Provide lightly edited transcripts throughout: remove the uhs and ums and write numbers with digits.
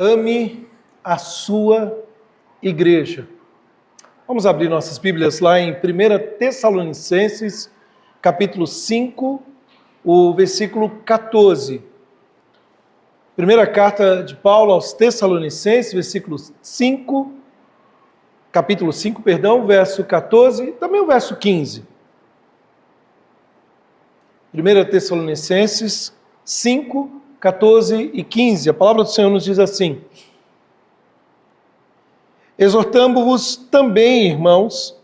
Ame a sua igreja. Vamos abrir nossas Bíblias lá em 1 Tessalonicenses, capítulo 5, o versículo 14. Primeira carta de Paulo aos Tessalonicenses, capítulo 5, verso 14, também o verso 15. 1 Tessalonicenses 5, 14 e 15. A palavra do Senhor nos diz assim: exortamo-vos também, irmãos,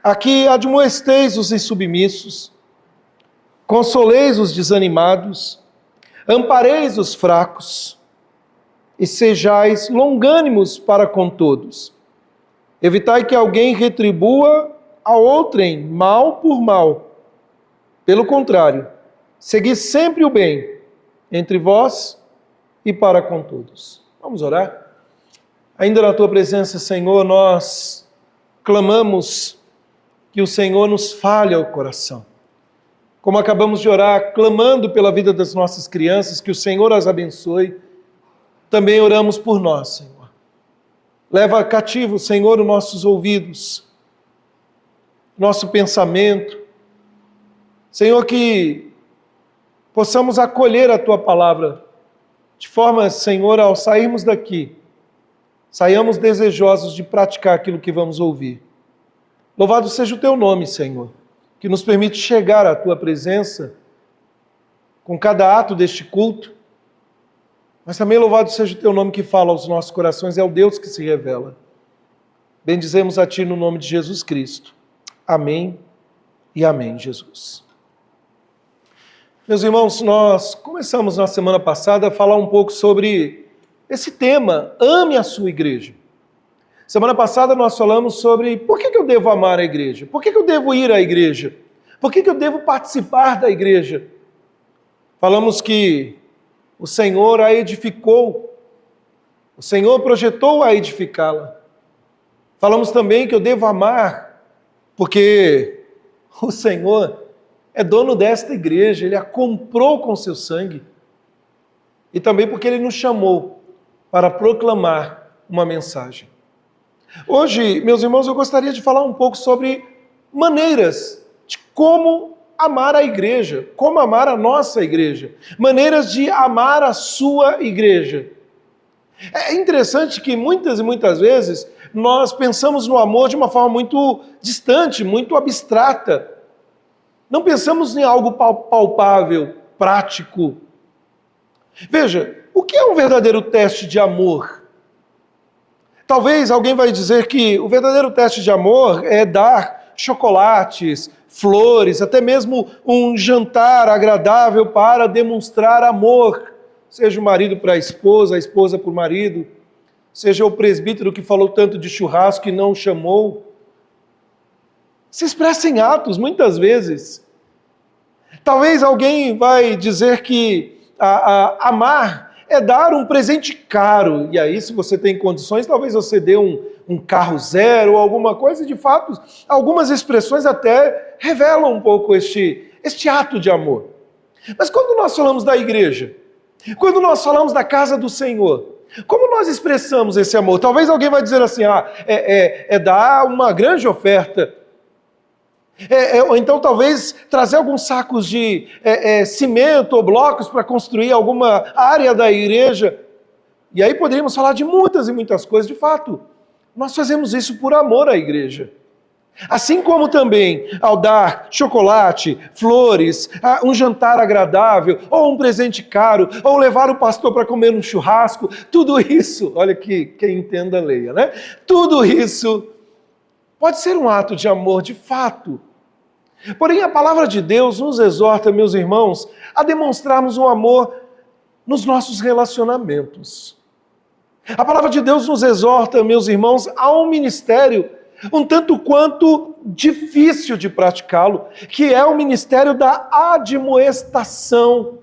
a que admoesteis os insubmissos, consoleis os desanimados, ampareis os fracos, e sejais longânimos para com todos. Evitai que alguém retribua a outrem mal por mal. Pelo contrário, segui sempre o bem entre vós e para com todos. Vamos orar? Ainda na tua presença, Senhor, nós clamamos que o Senhor nos fale ao coração. Como acabamos de orar, clamando pela vida das nossas crianças, que o Senhor as abençoe, também oramos por nós, Senhor. Leva cativo, Senhor, os nossos ouvidos, nosso pensamento. Senhor, que possamos acolher a Tua palavra, de forma, Senhor, ao sairmos daqui, saiamos desejosos de praticar aquilo que vamos ouvir. Louvado seja o Teu nome, Senhor, que nos permite chegar à Tua presença com cada ato deste culto, mas também louvado seja o Teu nome que fala aos nossos corações, é o Deus que se revela. Bendizemos a Ti no nome de Jesus Cristo. Amém e amém, Jesus. Meus irmãos, nós começamos na semana passada a falar um pouco sobre esse tema, ame a sua igreja. Semana passada nós falamos sobre por que eu devo amar a igreja, por que eu devo ir à igreja, por que eu devo participar da igreja. Falamos que o Senhor a edificou, o Senhor projetou a edificá-la. Falamos também que eu devo amar, porque o Senhor é dono desta igreja, Ele a comprou com seu sangue. E também porque Ele nos chamou para proclamar uma mensagem. Hoje, meus irmãos, eu gostaria de falar um pouco sobre maneiras de como amar a igreja, como amar a nossa igreja, maneiras de amar a sua igreja. É interessante que muitas e muitas vezes nós pensamos no amor de uma forma muito distante, muito abstrata. Não pensamos em algo palpável, prático. Veja, o que é um verdadeiro teste de amor? Talvez alguém vai dizer que o verdadeiro teste de amor é dar chocolates, flores, até mesmo um jantar agradável para demonstrar amor. Seja o marido para a esposa para o marido, seja o presbítero que falou tanto de churrasco e não chamou. Se expressa em atos, muitas vezes. Talvez alguém vai dizer que amar é dar um presente caro. E aí, se você tem condições, talvez você dê um carro zero ou alguma coisa. De fato, algumas expressões até revelam um pouco este ato de amor. Mas quando nós falamos da igreja, quando nós falamos da casa do Senhor, como nós expressamos esse amor? Talvez alguém vai dizer assim, é dar uma grande oferta. Ou então talvez trazer alguns sacos de cimento ou blocos para construir alguma área da igreja. E aí poderíamos falar de muitas e muitas coisas. De fato, nós fazemos isso por amor à igreja. Assim como também ao dar chocolate, flores, um jantar agradável, ou um presente caro, ou levar o pastor para comer um churrasco, tudo isso, olha que quem entenda leia, né? Tudo isso pode ser um ato de amor de fato. Porém, a palavra de Deus nos exorta, meus irmãos, a demonstrarmos um amor nos nossos relacionamentos. A palavra de Deus nos exorta, meus irmãos, a um ministério um tanto quanto difícil de praticá-lo, que é o ministério da admoestação,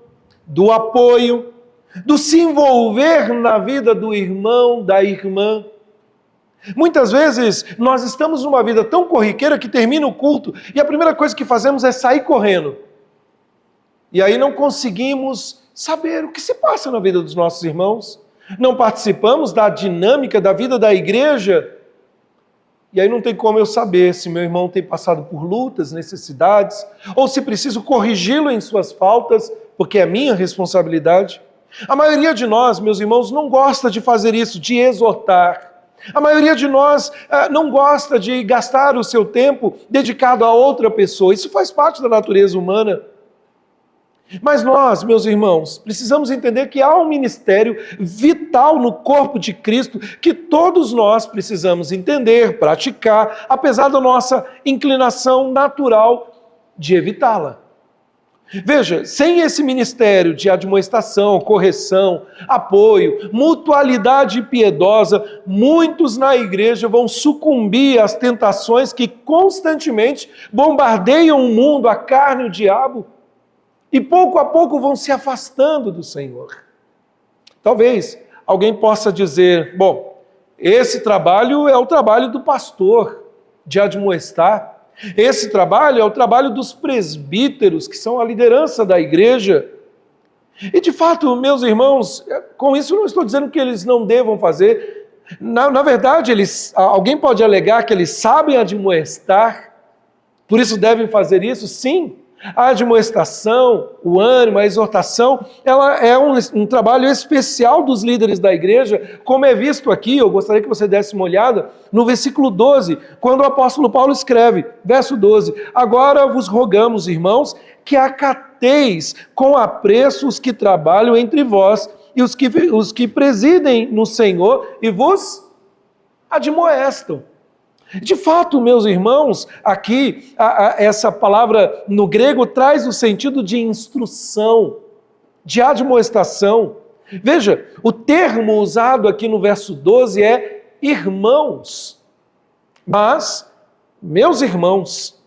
do apoio, do se envolver na vida do irmão, da irmã. Muitas vezes nós estamos numa vida tão corriqueira que termina o culto e a primeira coisa que fazemos é sair correndo. E aí não conseguimos saber o que se passa na vida dos nossos irmãos. não participamos da dinâmica da vida da igreja, e aí não tem como eu saber se meu irmão tem passado por lutas, necessidades, ou se preciso corrigi-lo em suas faltas, porque é minha responsabilidade. A maioria de nós, meus irmãos, não gosta de fazer isso, de exortar. A maioria de nós não gosta de gastar o seu tempo dedicado a outra pessoa. Isso faz parte da natureza humana. Mas nós, meus irmãos, precisamos entender que há um ministério vital no corpo de Cristo que todos nós precisamos entender, praticar, apesar da nossa inclinação natural de evitá-la. Veja, sem esse ministério de admoestação, correção, apoio, mutualidade piedosa, muitos na igreja vão sucumbir às tentações que constantemente bombardeiam o mundo, a carne e o diabo, e pouco a pouco vão se afastando do Senhor. Talvez alguém possa dizer, bom, esse trabalho é o trabalho do pastor, de admoestar. Esse trabalho é o trabalho dos presbíteros, que são a liderança da igreja. E de fato, meus irmãos, com isso não estou dizendo que eles não devam fazer. Na verdade, alguém pode alegar que eles sabem admoestar, por isso devem fazer isso, sim. A admoestação, o ânimo, a exortação, ela é um trabalho especial dos líderes da igreja, como é visto aqui, eu gostaria que você desse uma olhada, no versículo 12, quando o apóstolo Paulo escreve, verso 12, agora vos rogamos, irmãos, que acateis com apreço os que trabalham entre vós e os que presidem no Senhor e vos admoestam. De fato, meus irmãos, aqui essa palavra no grego traz o sentido de instrução, de admoestação. Veja, o termo usado aqui no verso 12 é irmãos. Mas, meus irmãos,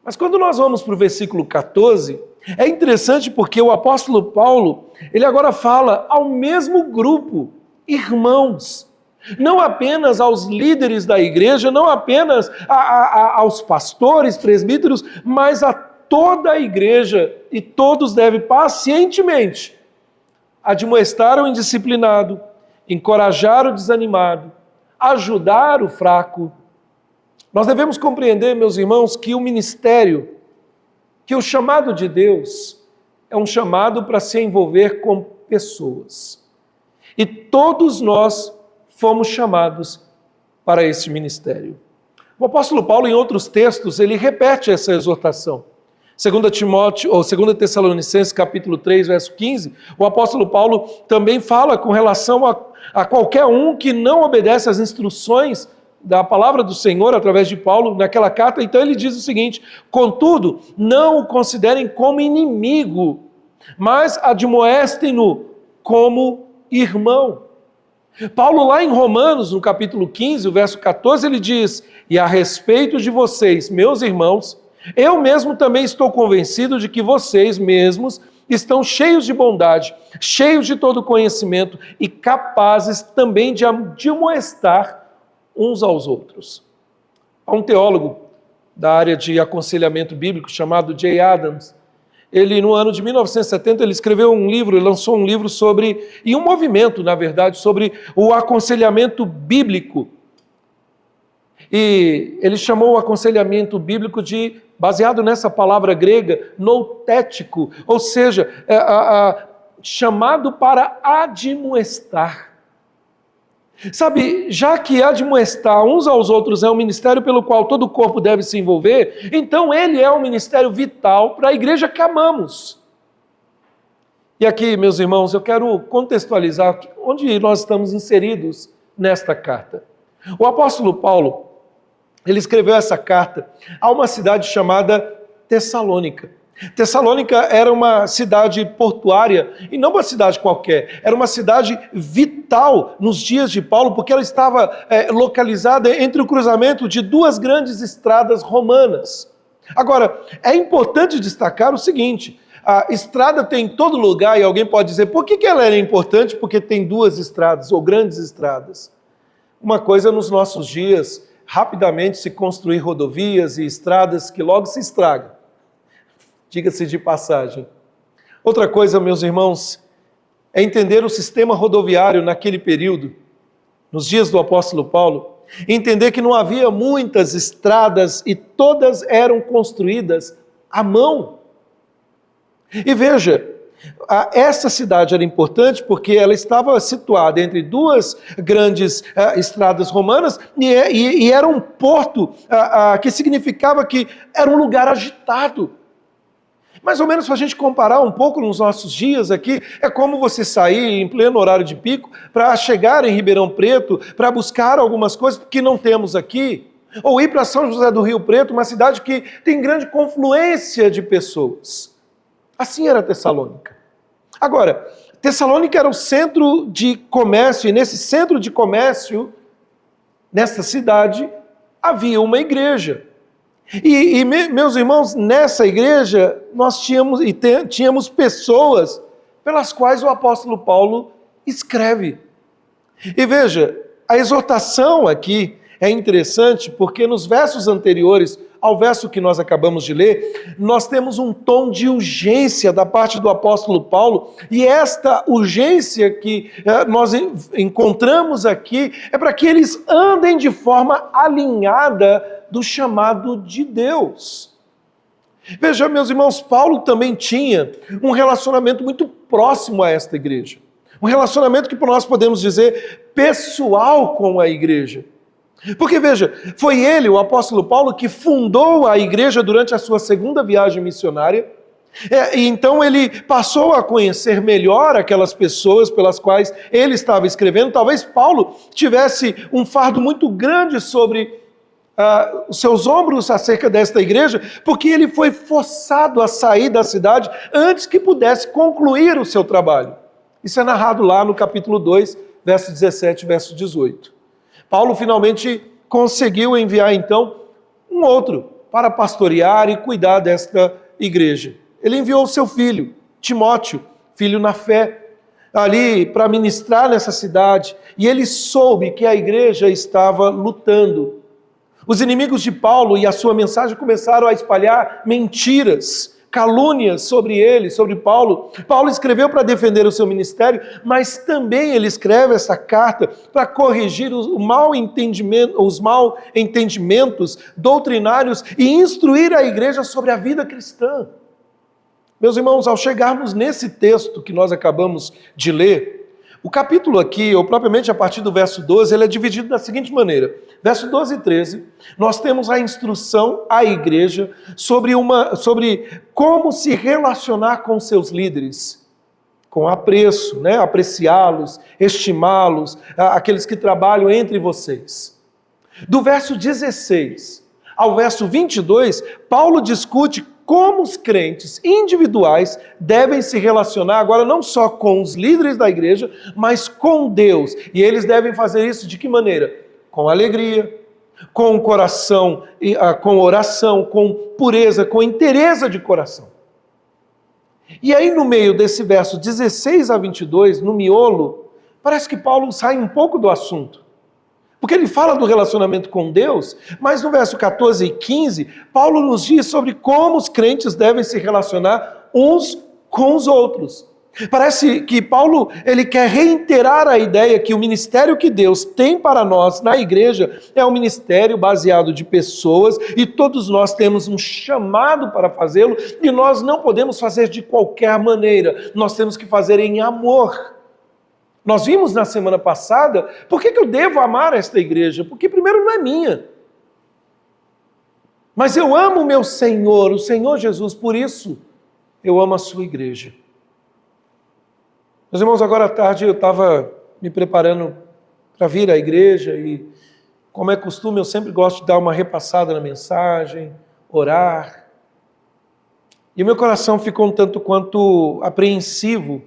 mas quando nós vamos para o versículo 14, é interessante porque o apóstolo Paulo, ele agora fala ao mesmo grupo, irmãos. Não apenas aos líderes da igreja, não apenas aos pastores, presbíteros, mas a toda a igreja, e todos devem pacientemente admoestar o indisciplinado, encorajar o desanimado, ajudar o fraco. Nós devemos compreender, meus irmãos, que o ministério, que o chamado de Deus é um chamado para se envolver com pessoas. E todos nós fomos chamados para esse ministério. O apóstolo Paulo, em outros textos, ele repete essa exortação. 2 Tessalonicenses, capítulo 3, verso 15, o apóstolo Paulo também fala com relação a qualquer um que não obedece às instruções da palavra do Senhor, através de Paulo, naquela carta. Então ele diz o seguinte, contudo, não o considerem como inimigo, mas admoestem-no como irmão. Paulo, lá em Romanos, no capítulo 15, o verso 14, ele diz, e a respeito de vocês, meus irmãos, eu mesmo também estou convencido de que vocês mesmos estão cheios de bondade, cheios de todo conhecimento e capazes também de admoestar uns aos outros. Há um teólogo da área de aconselhamento bíblico chamado Jay Adams. Ele, no ano de 1970, ele escreveu um livro, ele lançou um livro sobre, e um movimento, na verdade, sobre o aconselhamento bíblico. E ele chamou o aconselhamento bíblico de, baseado nessa palavra grega, noutético, ou seja, chamado para admoestar. Sabe, já que admoestar uns aos outros é um ministério pelo qual todo o corpo deve se envolver, então ele é um ministério vital para a igreja que amamos. E aqui, meus irmãos, eu quero contextualizar onde nós estamos inseridos nesta carta. O apóstolo Paulo, ele escreveu essa carta a uma cidade chamada Tessalônica. Tessalônica era uma cidade portuária, e não uma cidade qualquer, era uma cidade vital nos dias de Paulo, porque ela estava localizada entre o cruzamento de duas grandes estradas romanas. Agora, é importante destacar o seguinte, a estrada tem em todo lugar, e alguém pode dizer, por que ela era importante? Porque tem duas estradas, ou grandes estradas. Uma coisa nos nossos dias, rapidamente se construir rodovias e estradas que logo se estragam. Diga-se de passagem. Outra coisa, meus irmãos, é entender o sistema rodoviário naquele período, nos dias do apóstolo Paulo, entender que não havia muitas estradas e todas eram construídas à mão. E veja, essa cidade era importante porque ela estava situada entre duas grandes estradas romanas e era um porto que significava que era um lugar agitado. Mais ou menos para a gente comparar um pouco nos nossos dias aqui, é como você sair em pleno horário de pico para chegar em Ribeirão Preto, para buscar algumas coisas que não temos aqui, ou ir para São José do Rio Preto, uma cidade que tem grande confluência de pessoas. Assim era Tessalônica. Agora, Tessalônica era o centro de comércio, e nesse centro de comércio, nessa cidade, havia uma igreja. E meus irmãos, nessa igreja, nós tínhamos pessoas pelas quais o apóstolo Paulo escreve. E veja, a exortação aqui é interessante porque nos versos anteriores ao verso que nós acabamos de ler, nós temos um tom de urgência da parte do apóstolo Paulo, e esta urgência que nós encontramos aqui é para que eles andem de forma alinhada do chamado de Deus. Veja, meus irmãos, Paulo também tinha um relacionamento muito próximo a esta igreja. Um relacionamento que nós podemos dizer pessoal com a igreja. Porque veja, foi ele, o apóstolo Paulo, que fundou a igreja durante a sua segunda viagem missionária. E então ele passou a conhecer melhor aquelas pessoas pelas quais ele estava escrevendo. Talvez Paulo tivesse um fardo muito grande sobre os seus ombros acerca desta igreja, porque ele foi forçado a sair da cidade antes que pudesse concluir o seu trabalho. Isso é narrado lá no capítulo 2, verso 17 e verso 18. Paulo finalmente conseguiu enviar então um outro para pastorear e cuidar desta igreja. Ele enviou o seu filho, Timóteo, filho na fé, ali para ministrar nessa cidade, e ele soube que a igreja estava lutando. Os inimigos de Paulo e a sua mensagem começaram a espalhar mentiras, calúnias sobre ele, sobre Paulo. Paulo escreveu para defender o seu ministério, mas também ele escreve essa carta para corrigir os mal entendimentos doutrinários e instruir a igreja sobre a vida cristã. Meus irmãos, ao chegarmos nesse texto que nós acabamos de ler, o capítulo aqui, ou propriamente a partir do verso 12, ele é dividido da seguinte maneira. Verso 12 e 13, nós temos a instrução à igreja sobre como se relacionar com seus líderes, com apreço, apreciá-los, estimá-los, aqueles que trabalham entre vocês. Do verso 16 ao verso 22, Paulo discute como os crentes individuais devem se relacionar agora não só com os líderes da igreja, mas com Deus. E eles devem fazer isso de que maneira? Com alegria, com coração, com oração, com pureza, com inteireza de coração. E aí no meio desse verso 16 a 22, no miolo, parece que Paulo sai um pouco do assunto. Porque ele fala do relacionamento com Deus, mas no verso 14 e 15, Paulo nos diz sobre como os crentes devem se relacionar uns com os outros. Parece que Paulo ele quer reiterar a ideia que o ministério que Deus tem para nós na igreja é um ministério baseado de pessoas e todos nós temos um chamado para fazê-lo e nós não podemos fazer de qualquer maneira, nós temos que fazer em amor. Nós vimos na semana passada, por que eu devo amar esta igreja? Porque primeiro não é minha. Mas eu amo o meu Senhor, o Senhor Jesus, por isso eu amo a sua igreja. Meus irmãos, agora à tarde eu estava me preparando para vir à igreja e, como é costume, eu sempre gosto de dar uma repassada na mensagem, orar. E o meu coração ficou um tanto quanto apreensivo,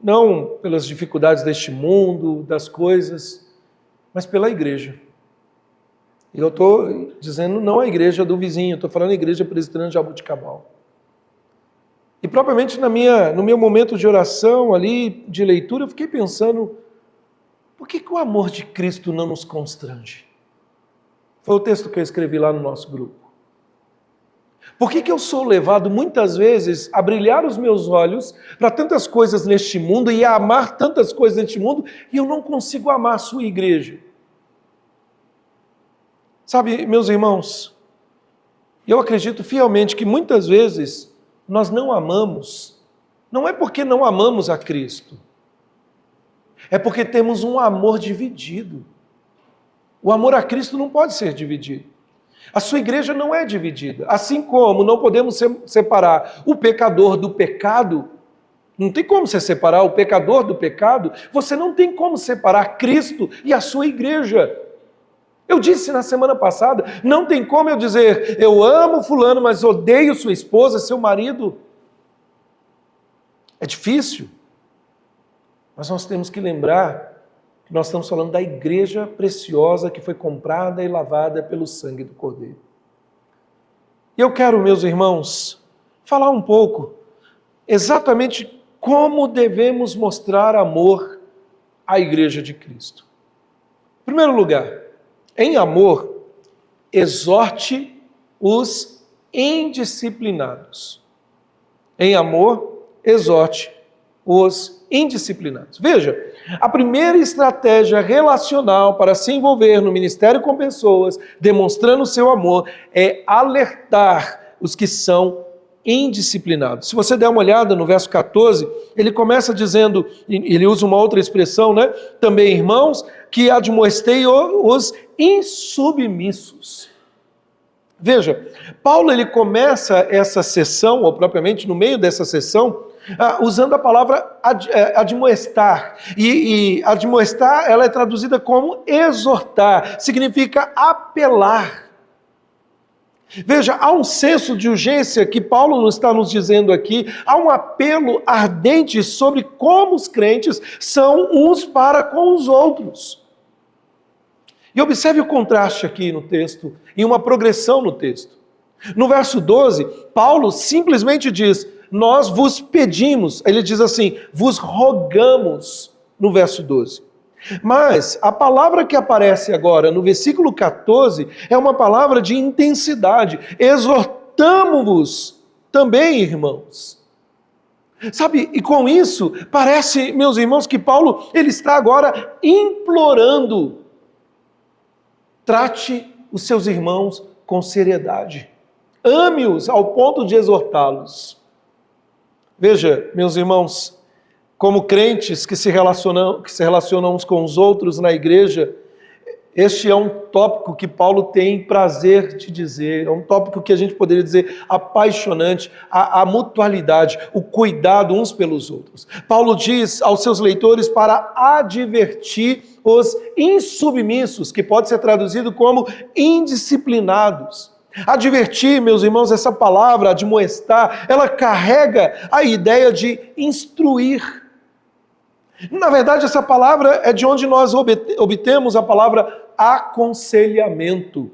não pelas dificuldades deste mundo, das coisas, mas pela igreja. E eu estou dizendo não a igreja do vizinho, estou falando a igreja presbiteriana de Jaboticabal. E propriamente no meu momento de oração ali, de leitura, eu fiquei pensando, por que o amor de Cristo não nos constrange? Foi o texto que eu escrevi lá no nosso grupo. Por que eu sou levado muitas vezes a brilhar os meus olhos para tantas coisas neste mundo e a amar tantas coisas neste mundo e eu não consigo amar a sua igreja? Sabe, meus irmãos, eu acredito fielmente que muitas vezes nós não amamos, não é porque não amamos a Cristo, é porque temos um amor dividido. O amor a Cristo não pode ser dividido. A sua igreja não é dividida. Assim como não podemos separar o pecador do pecado, não tem como você separar o pecador do pecado, você não tem como separar Cristo e a sua igreja. Eu disse na semana passada, não tem como eu dizer, eu amo fulano, mas odeio sua esposa, seu marido. É difícil. Mas nós temos que lembrar que nós estamos falando da igreja preciosa que foi comprada e lavada pelo sangue do Cordeiro. E eu quero, meus irmãos, falar um pouco exatamente como devemos mostrar amor à igreja de Cristo. Em primeiro lugar, em amor, exorte os indisciplinados. Em amor, exorte os indisciplinados. Veja, a primeira estratégia relacional para se envolver no ministério com pessoas, demonstrando o seu amor, é alertar os que são indisciplinados. Se você der uma olhada no verso 14, ele começa dizendo, ele usa uma outra expressão, né? Também, irmãos, que admoestei os insubmissos. Veja, Paulo ele começa essa sessão, ou propriamente no meio dessa sessão, usando a palavra admoestar. E admoestar, ela é traduzida como exortar, significa apelar. Veja, há um senso de urgência que Paulo está nos dizendo aqui, há um apelo ardente sobre como os crentes são uns para com os outros. E observe o contraste aqui no texto, e uma progressão no texto. No verso 12, Paulo simplesmente diz, nós vos pedimos, ele diz assim, vos rogamos, no verso 12. Mas a palavra que aparece agora no versículo 14 é uma palavra de intensidade. Exortamo-vos também, irmãos. Sabe, e com isso, parece, meus irmãos, que Paulo ele está agora implorando. Trate os seus irmãos com seriedade. Ame-os ao ponto de exortá-los. Veja, meus irmãos, como crentes que se relacionam uns com os outros na igreja, este é um tópico que Paulo tem prazer de dizer, é um tópico que a gente poderia dizer apaixonante, a mutualidade, o cuidado uns pelos outros. Paulo diz aos seus leitores para advertir os insubmissos, que pode ser traduzido como indisciplinados. Advertir, meus irmãos, essa palavra, admoestar, ela carrega a ideia de instruir. Na verdade, essa palavra é de onde nós obtemos a palavra aconselhamento.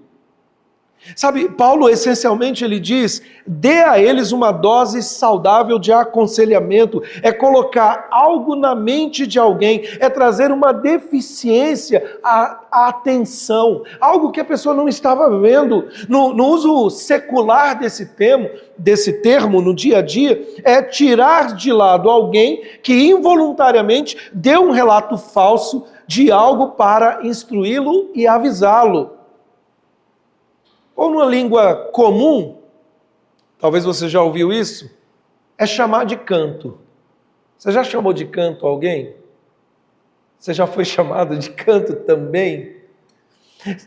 Sabe, Paulo essencialmente ele diz, dê a eles uma dose saudável de aconselhamento, é colocar algo na mente de alguém, é trazer uma deficiência à atenção, algo que a pessoa não estava vendo. No uso secular desse termo no dia a dia, é tirar de lado alguém que involuntariamente deu um relato falso de algo para instruí-lo e avisá-lo. Ou numa língua comum, talvez você já ouviu isso, é chamar de canto. Você já chamou de canto alguém? Você já foi chamado de canto também?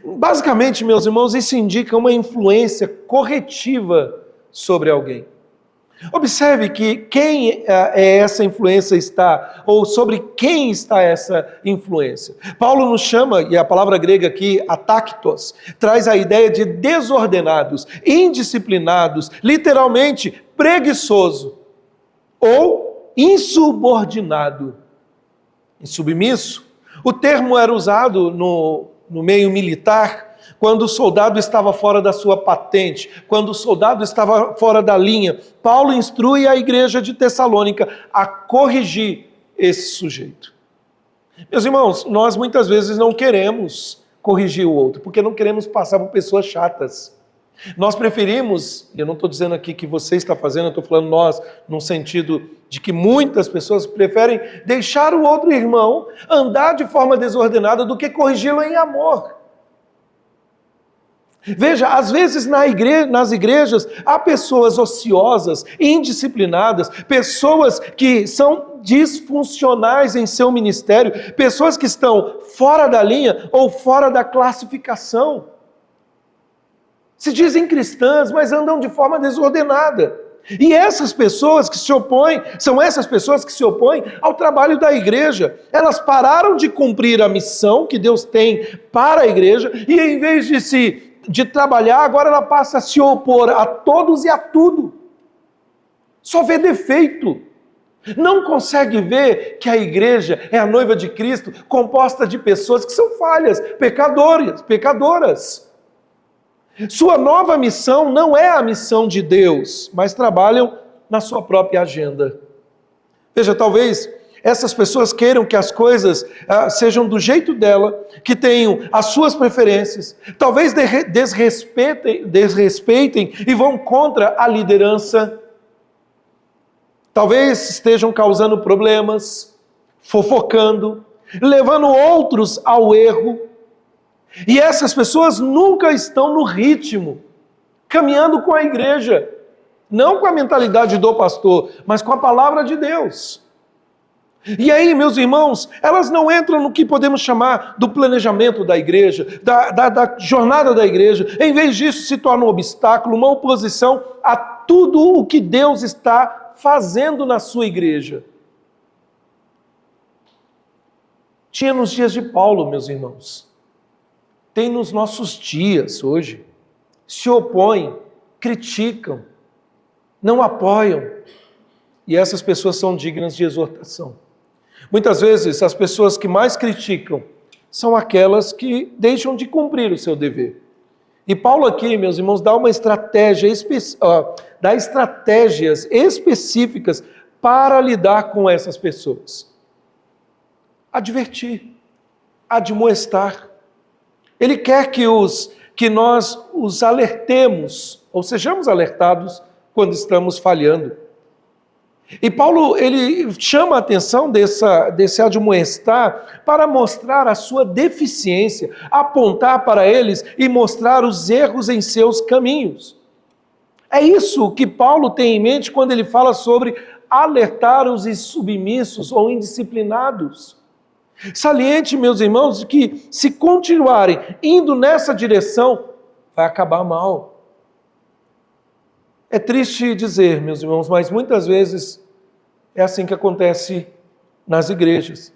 Basicamente, meus irmãos, isso indica uma influência corretiva sobre alguém. Observe que quem essa influência está, ou sobre quem está essa influência. Paulo nos chama, e a palavra grega aqui, ataktos, traz a ideia de desordenados, indisciplinados, literalmente preguiçoso, ou insubordinado, insubmisso. O termo era usado no meio militar, quando o soldado estava fora da sua patente, quando o soldado estava fora da linha. Paulo instrui a igreja de Tessalônica a corrigir esse sujeito. Meus irmãos, nós muitas vezes não queremos corrigir o outro, porque não queremos passar por pessoas chatas. Nós preferimos, e eu não estou dizendo aqui que você está fazendo, eu estou falando nós, num sentido de que muitas pessoas preferem deixar o outro irmão andar de forma desordenada do que corrigi-lo em amor. Veja, às vezes nas igrejas há pessoas ociosas, indisciplinadas, pessoas que são disfuncionais em seu ministério, pessoas que estão fora da linha ou fora da classificação. Se dizem cristãs, mas andam de forma desordenada. E essas pessoas que se opõem, são essas pessoas que se opõem ao trabalho da igreja. Elas pararam de cumprir a missão que Deus tem para a igreja e em vez de trabalhar, agora ela passa a se opor a todos e a tudo. Só vê defeito. Não consegue ver que a igreja é a noiva de Cristo, composta de pessoas que são falhas, pecadoras. Sua nova missão não é a missão de Deus, mas trabalham na sua própria agenda. Veja, talvez essas pessoas queiram que as coisas sejam do jeito dela, que tenham as suas preferências, talvez desrespeitem e vão contra a liderança, talvez estejam causando problemas, fofocando, levando outros ao erro. E essas pessoas nunca estão no ritmo, caminhando com a igreja, não com a mentalidade do pastor, mas com a palavra de Deus. E aí, meus irmãos, elas não entram no que podemos chamar do planejamento da igreja, da jornada da igreja. Em vez disso, se torna um obstáculo, uma oposição a tudo o que Deus está fazendo na sua igreja. Tinha nos dias de Paulo, meus irmãos. Tem nos nossos dias hoje, se opõem, criticam, não apoiam, e essas pessoas são dignas de exortação. Muitas vezes as pessoas que mais criticam são aquelas que deixam de cumprir o seu dever. E Paulo aqui, meus irmãos, dá estratégias específicas para lidar com essas pessoas. Advertir, admoestar. Ele quer que nós os alertemos, ou sejamos alertados quando estamos falhando. E Paulo, ele chama a atenção desse admoestar para mostrar a sua deficiência, apontar para eles e mostrar os erros em seus caminhos. É isso que Paulo tem em mente quando ele fala sobre alertar os insubmissos ou indisciplinados. Saliente, meus irmãos, que se continuarem indo nessa direção, vai acabar mal. É triste dizer, meus irmãos, mas muitas vezes é assim que acontece nas igrejas.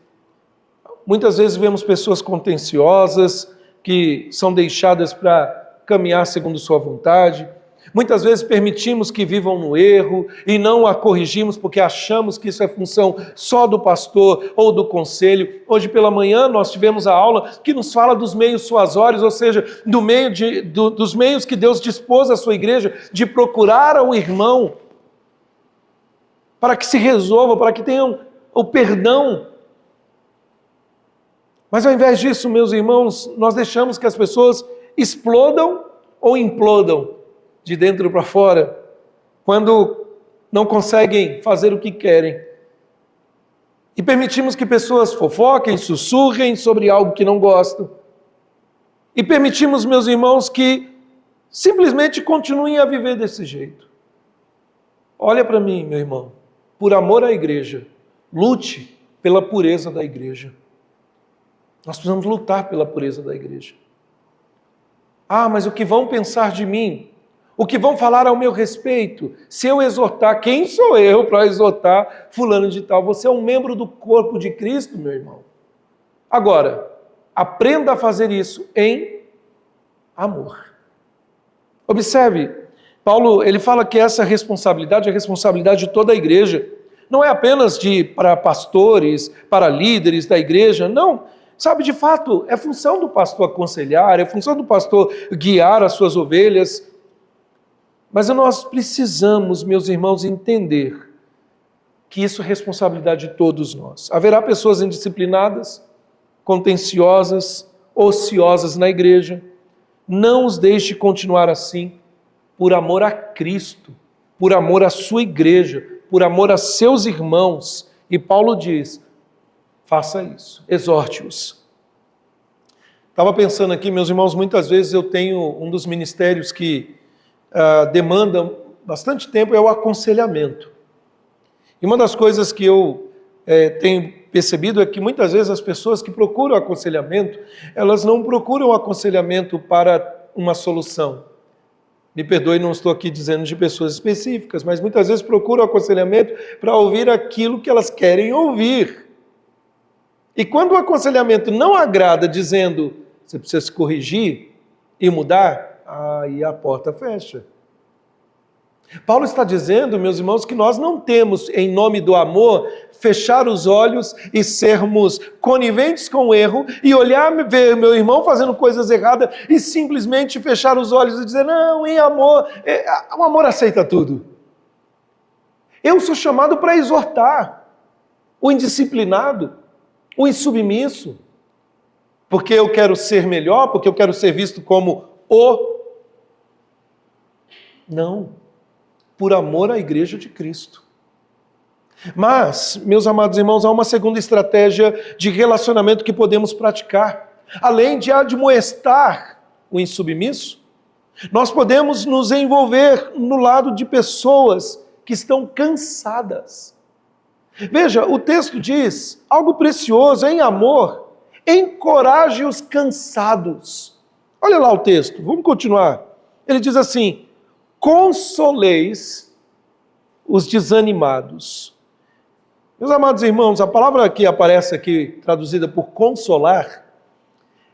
Muitas vezes vemos pessoas contenciosas, que são deixadas para caminhar segundo sua vontade. Muitas vezes permitimos que vivam no erro e não a corrigimos porque achamos que isso é função só do pastor ou do conselho. Hoje pela manhã nós tivemos a aula que nos fala dos meios suasórios, ou seja, dos meios que Deus dispôs à sua igreja de procurar ao irmão para que se resolva, para que tenham o perdão. Mas ao invés disso, meus irmãos, nós deixamos que as pessoas explodam ou implodam de dentro para fora, quando não conseguem fazer o que querem. E permitimos que pessoas fofoquem, sussurrem sobre algo que não gostam. E permitimos, meus irmãos, que simplesmente continuem a viver desse jeito. Olha para mim, meu irmão, por amor à igreja, lute pela pureza da igreja. Nós precisamos lutar pela pureza da igreja. Ah, mas o que vão pensar de mim? O que vão falar ao meu respeito? Se eu exortar, quem sou eu para exortar fulano de tal? Você é um membro do corpo de Cristo, meu irmão. Agora, aprenda a fazer isso em amor. Observe, Paulo, ele fala que essa responsabilidade é a responsabilidade de toda a igreja. Não é apenas para pastores, para líderes da igreja, não. Sabe, de fato, é função do pastor aconselhar, é função do pastor guiar as suas ovelhas. Mas nós precisamos, meus irmãos, entender que isso é responsabilidade de todos nós. Haverá pessoas indisciplinadas, contenciosas, ociosas na igreja. Não os deixe continuar assim. por amor a Cristo, por amor à sua igreja, por amor a seus irmãos. E Paulo diz, faça isso, exorte-os. Estava pensando aqui, meus irmãos, muitas vezes eu tenho um dos ministérios que demanda bastante tempo, é o aconselhamento. E uma das coisas que eu tenho percebido é que muitas vezes as pessoas que procuram aconselhamento, elas não procuram aconselhamento para uma solução. Me perdoe, não estou aqui dizendo de pessoas específicas, mas muitas vezes procuram aconselhamento para ouvir aquilo que elas querem ouvir. E quando o aconselhamento não agrada, dizendo, você precisa se corrigir e mudar, aí a porta fecha. Paulo está dizendo, meus irmãos, que nós não temos, em nome do amor, fechar os olhos e sermos coniventes com o erro e olhar, ver meu irmão fazendo coisas erradas e simplesmente fechar os olhos e dizer, não, em amor, o amor aceita tudo. Eu sou chamado para exortar o indisciplinado, o insubmisso, porque eu quero ser melhor, porque eu quero ser visto como o... Não. Por amor à igreja de Cristo. Mas, meus amados irmãos, há uma segunda estratégia de relacionamento que podemos praticar. Além de admoestar o insubmisso, nós podemos nos envolver no lado de pessoas que estão cansadas. Veja, o texto diz algo precioso, em amor, encoraje os cansados. Olha lá o texto, vamos continuar. Ele diz assim, consoleis os desanimados. Meus amados irmãos, a palavra que aparece aqui, traduzida por consolar,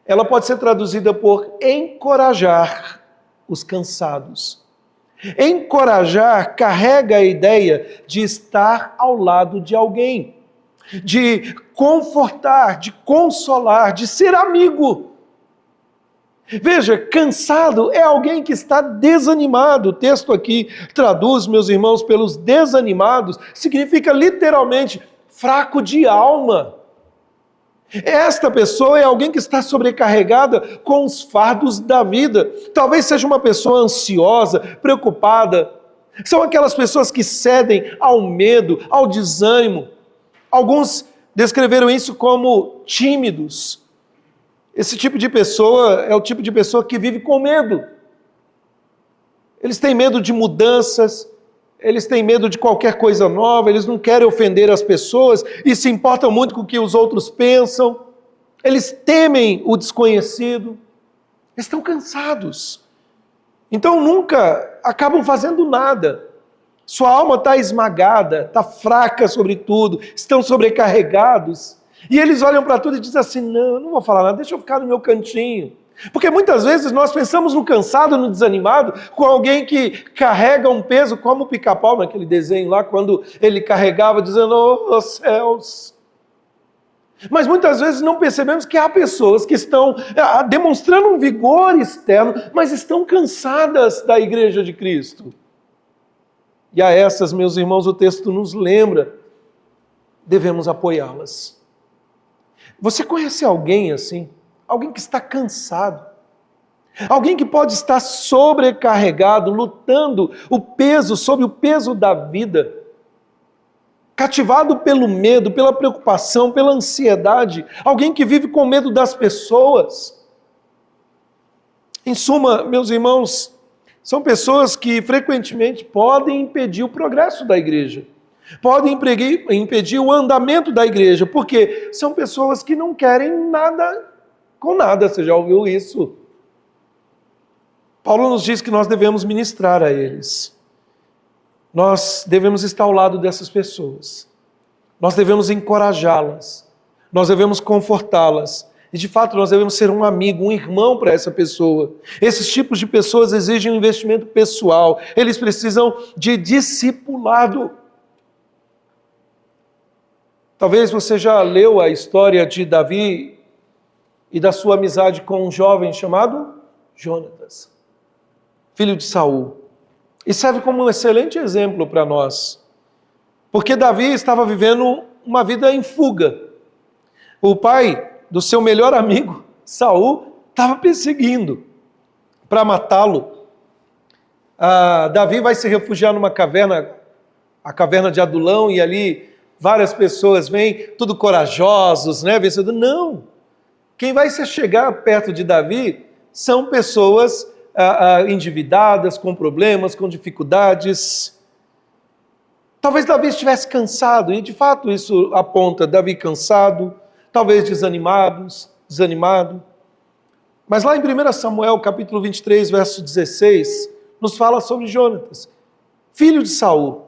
ela pode ser traduzida por encorajar os cansados. Encorajar carrega a ideia de estar ao lado de alguém, de confortar, de consolar, de ser amigo. Veja, cansado é alguém que está desanimado. O texto aqui traduz, meus irmãos, pelos desanimados, significa literalmente fraco de alma. Esta pessoa é alguém que está sobrecarregada com os fardos da vida. Talvez seja uma pessoa ansiosa, preocupada. São aquelas pessoas que cedem ao medo, ao desânimo. Alguns descreveram isso como tímidos. Esse tipo de pessoa é o tipo de pessoa que vive com medo. Eles têm medo de mudanças, eles têm medo de qualquer coisa nova, eles não querem ofender as pessoas e se importam muito com o que os outros pensam. Eles temem o desconhecido. Eles estão cansados. Então nunca acabam fazendo nada. Sua alma está esmagada, está fraca sobre tudo, estão sobrecarregados. E eles olham para tudo e dizem assim, não, não vou falar nada, deixa eu ficar no meu cantinho. Porque muitas vezes nós pensamos no cansado, no desanimado, com alguém que carrega um peso, como o Pica-Pau naquele desenho lá, quando ele carregava, dizendo, oh céus. Mas muitas vezes não percebemos que há pessoas que estão demonstrando um vigor externo, mas estão cansadas da igreja de Cristo. E a essas, meus irmãos, o texto nos lembra, devemos apoiá-las. Você conhece alguém assim? Alguém que está cansado? Alguém que pode estar sobrecarregado, lutando sob o peso da vida, cativado pelo medo, pela preocupação, pela ansiedade, alguém que vive com medo das pessoas. Em suma, meus irmãos, são pessoas que frequentemente podem impedir o progresso da igreja. Podem impedir o andamento da igreja, porque são pessoas que não querem nada com nada. Você já ouviu isso? Paulo nos diz que nós devemos ministrar a eles. Nós devemos estar ao lado dessas pessoas. Nós devemos encorajá-las. Nós devemos confortá-las. E de fato nós devemos ser um amigo, um irmão para essa pessoa. Esses tipos de pessoas exigem um investimento pessoal. Eles precisam de discipulado. Talvez você já leu a história de Davi e da sua amizade com um jovem chamado Jonatas, filho de Saul. E serve como um excelente exemplo para nós. Porque Davi estava vivendo uma vida em fuga. O pai do seu melhor amigo, Saul, estava perseguindo para matá-lo. Davi vai se refugiar numa caverna, a caverna de Adulão, e ali várias pessoas vêm, tudo corajosos, né? Vencedor. Não! Quem vai se chegar perto de Davi são pessoas endividadas, com problemas, com dificuldades. Talvez Davi estivesse cansado, e de fato isso aponta Davi cansado, talvez desanimado. Mas lá em 1 Samuel, capítulo 23, verso 16, nos fala sobre Jonatas, filho de Saul.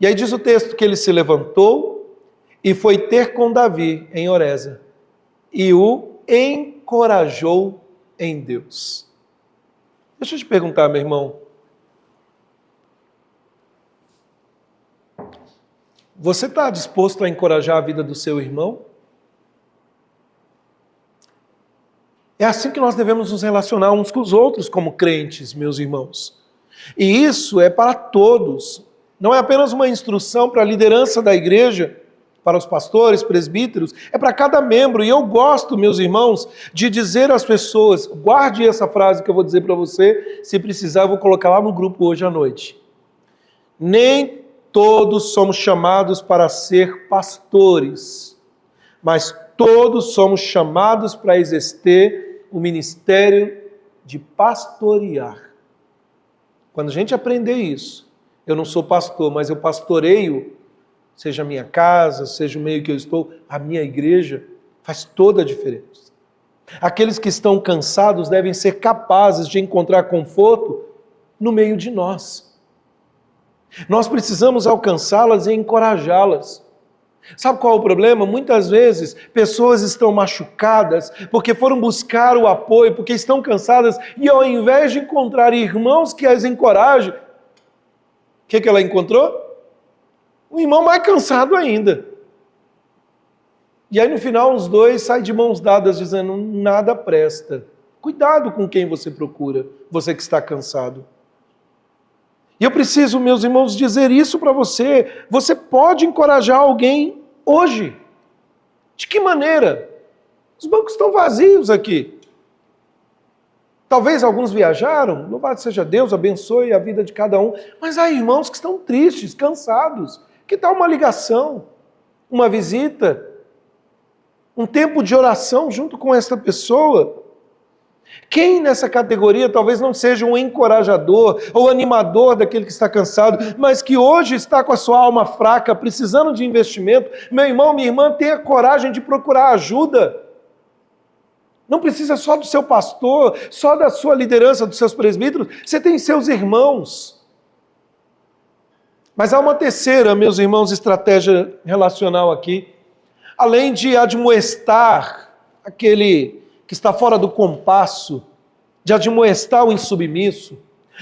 E aí diz o texto que ele se levantou e foi ter com Davi em Horesa, e o encorajou em Deus. Deixa eu te perguntar, meu irmão, você está disposto a encorajar a vida do seu irmão? É assim que nós devemos nos relacionar uns com os outros como crentes, meus irmãos. E isso é para todos. Não é apenas uma instrução para a liderança da igreja, para os pastores, presbíteros, é para cada membro. E eu gosto, meus irmãos, de dizer às pessoas, guarde essa frase que eu vou dizer para você, se precisar eu vou colocar lá no grupo hoje à noite. Nem todos somos chamados para ser pastores, mas todos somos chamados para exercer o ministério de pastorear. Quando a gente aprender isso, eu não sou pastor, mas eu pastoreio, seja a minha casa, seja o meio que eu estou, a minha igreja, faz toda a diferença. Aqueles que estão cansados devem ser capazes de encontrar conforto no meio de nós. Nós precisamos alcançá-las e encorajá-las. Sabe qual é o problema? Muitas vezes pessoas estão machucadas porque foram buscar o apoio, porque estão cansadas e ao invés de encontrar irmãos que as encorajem, o que ela encontrou? Um irmão mais cansado ainda. E aí no final os dois saem de mãos dadas dizendo, nada presta. Cuidado com quem você procura, você que está cansado. E eu preciso, meus irmãos, dizer isso para você. Você pode encorajar alguém hoje. De que maneira? Os bancos estão vazios aqui. Talvez alguns viajaram, louvado seja Deus, abençoe a vida de cada um. Mas há irmãos que estão tristes, cansados. Que tal uma ligação, uma visita, um tempo de oração junto com essa pessoa? Quem nessa categoria talvez não seja um encorajador ou animador daquele que está cansado, mas que hoje está com a sua alma fraca, precisando de investimento, meu irmão, minha irmã, tenha coragem de procurar ajuda. Não precisa só do seu pastor, só da sua liderança, dos seus presbíteros, você tem seus irmãos. Mas há uma terceira, meus irmãos, estratégia relacional aqui, além de admoestar aquele que está fora do compasso, de admoestar o insubmisso,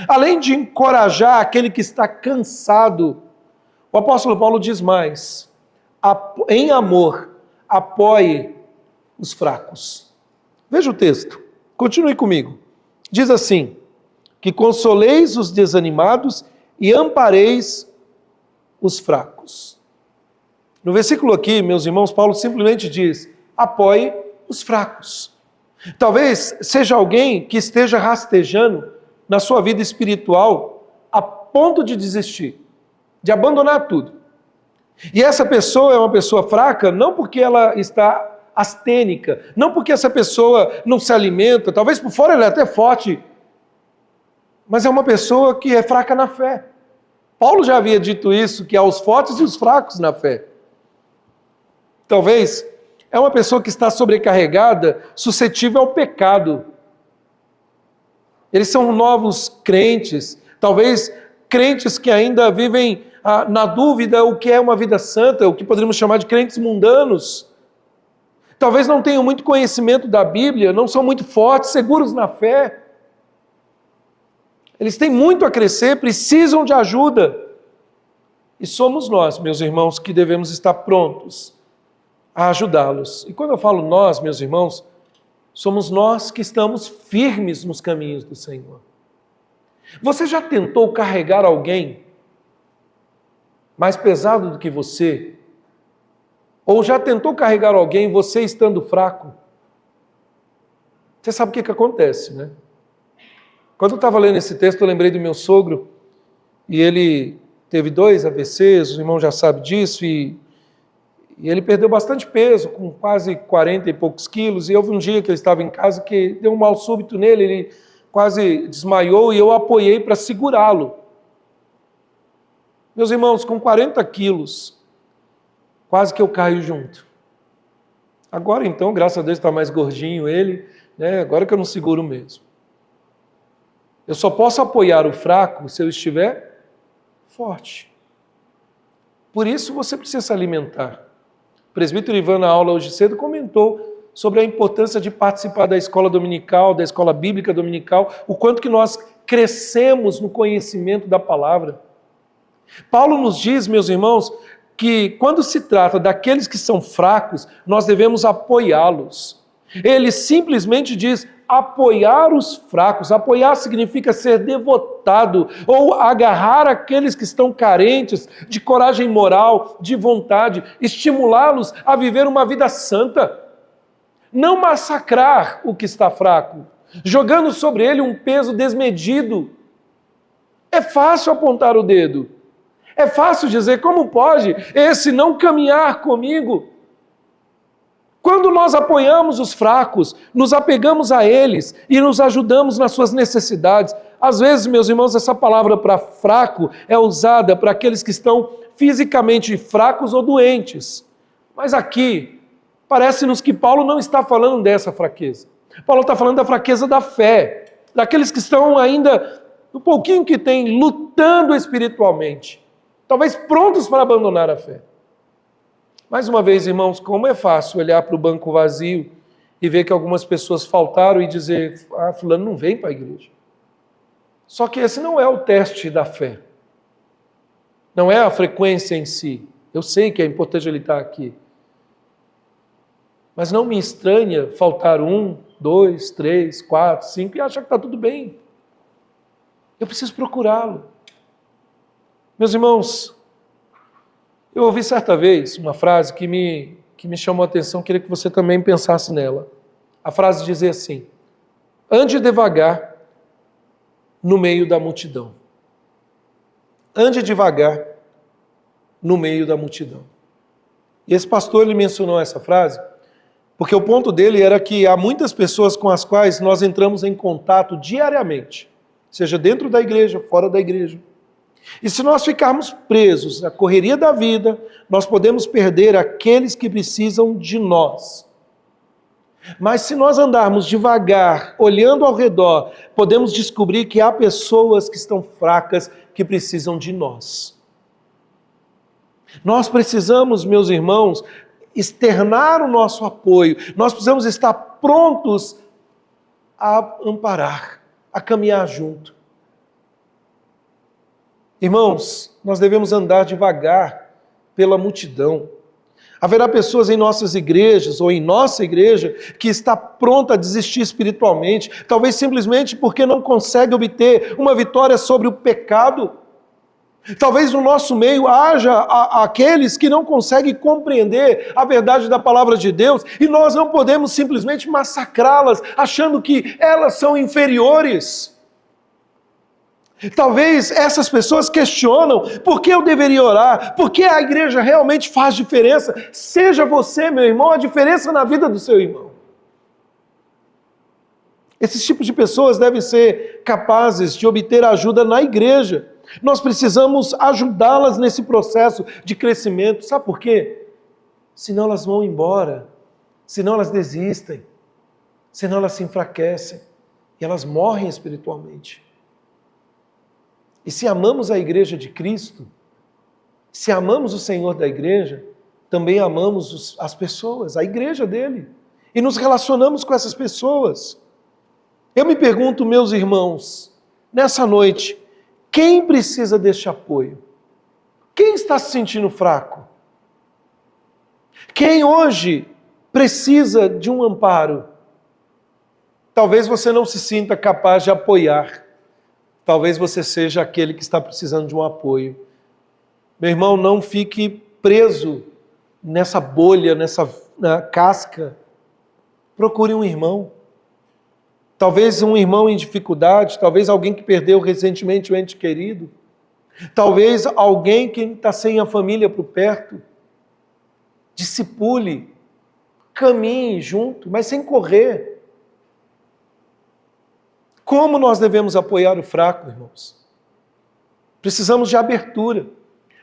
além de encorajar aquele que está cansado, o apóstolo Paulo diz mais, em amor, apoie os fracos. Veja o texto, continue comigo. Diz assim, que consoleis os desanimados e ampareis os fracos. No versículo aqui, meus irmãos, Paulo simplesmente diz, apoie os fracos. Talvez seja alguém que esteja rastejando na sua vida espiritual a ponto de desistir, de abandonar tudo. E essa pessoa é uma pessoa fraca não porque ela está astênica, não porque essa pessoa não se alimenta, talvez por fora ela é até forte, mas é uma pessoa que é fraca na fé. Paulo já havia dito isso, que há os fortes e os fracos na fé. Talvez é uma pessoa que está sobrecarregada, suscetível ao pecado. Eles são novos crentes, talvez crentes que ainda vivem na dúvida o que é uma vida santa, o que poderíamos chamar de crentes mundanos. Talvez não tenham muito conhecimento da Bíblia, não são muito fortes, seguros na fé. Eles têm muito a crescer, precisam de ajuda. E somos nós, meus irmãos, que devemos estar prontos a ajudá-los. E quando eu falo nós, meus irmãos, somos nós que estamos firmes nos caminhos do Senhor. Você já tentou carregar alguém mais pesado do que você? Ou já tentou carregar alguém você estando fraco? Você sabe o que acontece, né? Quando eu estava lendo esse texto, eu lembrei do meu sogro, e ele teve 2 AVCs, o irmão já sabe disso, e ele perdeu bastante peso, com quase 40 e poucos quilos, e houve um dia que ele estava em casa que deu um mal súbito nele, ele quase desmaiou, e eu apoiei para segurá-lo. Meus irmãos, com 40 quilos, quase que eu caio junto. Agora então, graças a Deus, está mais gordinho ele, né? Agora que eu não seguro mesmo. Eu só posso apoiar o fraco se eu estiver forte. Por isso você precisa se alimentar. O presbítero Ivan, na aula hoje cedo, comentou sobre a importância de participar da escola dominical, da escola bíblica dominical, o quanto que nós crescemos no conhecimento da palavra. Paulo nos diz, meus irmãos, que quando se trata daqueles que são fracos, nós devemos apoiá-los. Ele simplesmente diz apoiar os fracos. Apoiar significa ser devotado ou agarrar aqueles que estão carentes de coragem moral, de vontade, estimulá-los a viver uma vida santa. Não massacrar o que está fraco, jogando sobre ele um peso desmedido. É fácil apontar o dedo. É fácil dizer, como pode esse não caminhar comigo? Quando nós apoiamos os fracos, nos apegamos a eles e nos ajudamos nas suas necessidades. Às vezes, meus irmãos, essa palavra para fraco é usada para aqueles que estão fisicamente fracos ou doentes. Mas aqui, parece-nos que Paulo não está falando dessa fraqueza. Paulo está falando da fraqueza da fé, daqueles que estão ainda, no pouquinho que têm, lutando espiritualmente. Talvez prontos para abandonar a fé. Mais uma vez, irmãos, como é fácil olhar para o banco vazio e ver que algumas pessoas faltaram e dizer, fulano não vem para a igreja. Só que esse não é o teste da fé. Não é a frequência em si. Eu sei que é importante ele estar aqui. Mas não me estranha faltar 1, 2, 3, 4, 5 e achar que está tudo bem. Eu preciso procurá-lo. Meus irmãos, eu ouvi certa vez uma frase que me chamou a atenção, queria que você também pensasse nela. A frase dizia assim: ande devagar no meio da multidão. Ande devagar no meio da multidão. E esse pastor, ele mencionou essa frase porque o ponto dele era que há muitas pessoas com as quais nós entramos em contato diariamente, seja dentro da igreja, fora da igreja. E se nós ficarmos presos à correria da vida, nós podemos perder aqueles que precisam de nós. Mas se nós andarmos devagar, olhando ao redor, podemos descobrir que há pessoas que estão fracas, que precisam de nós. Nós precisamos, meus irmãos, externar o nosso apoio. Nós precisamos estar prontos a amparar, a caminhar junto. Irmãos, nós devemos andar devagar pela multidão. Haverá pessoas em nossas igrejas ou em nossa igreja que está pronta a desistir espiritualmente, talvez simplesmente porque não consegue obter uma vitória sobre o pecado. Talvez no nosso meio haja aqueles que não conseguem compreender a verdade da palavra de Deus e nós não podemos simplesmente massacrá-las achando que elas são inferiores. Talvez essas pessoas questionam por que eu deveria orar, por que a igreja realmente faz diferença. Seja você, meu irmão, a diferença na vida do seu irmão. Esses tipos de pessoas devem ser capazes de obter ajuda na igreja. Nós precisamos ajudá-las nesse processo de crescimento. Sabe por quê? Senão elas vão embora, senão elas desistem, senão elas se enfraquecem e elas morrem espiritualmente. E se amamos a igreja de Cristo, se amamos o Senhor da igreja, também amamos as pessoas, a igreja dele, e nos relacionamos com essas pessoas. Eu me pergunto, meus irmãos, nessa noite, quem precisa deste apoio? Quem está se sentindo fraco? Quem hoje precisa de um amparo? Talvez você não se sinta capaz de apoiar. Talvez você seja aquele que está precisando de um apoio. Meu irmão, não fique preso nessa bolha, nessa casca. Procure um irmão. talvez um irmão em dificuldade, talvez alguém que perdeu recentemente um ente querido, talvez alguém que está sem a família por perto. Discipule, caminhe junto, mas sem correr. Como nós devemos apoiar o fraco, irmãos? Precisamos de abertura,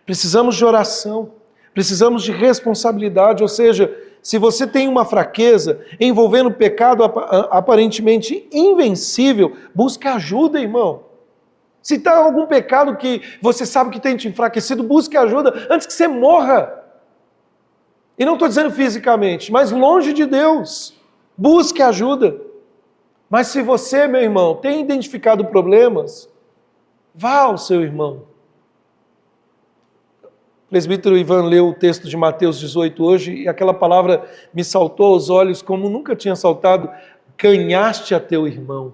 precisamos de oração, precisamos de responsabilidade, ou seja, se você tem uma fraqueza envolvendo pecado aparentemente invencível, busque ajuda, irmão. Se está algum pecado que você sabe que tem te enfraquecido, busque ajuda antes que você morra. E não estou dizendo fisicamente, mas longe de Deus. Busque ajuda. Mas se você, meu irmão, tem identificado problemas, vá ao seu irmão. O presbítero Ivan leu o texto de Mateus 18 hoje e aquela palavra me saltou aos olhos como nunca tinha saltado. Ganhaste a teu irmão.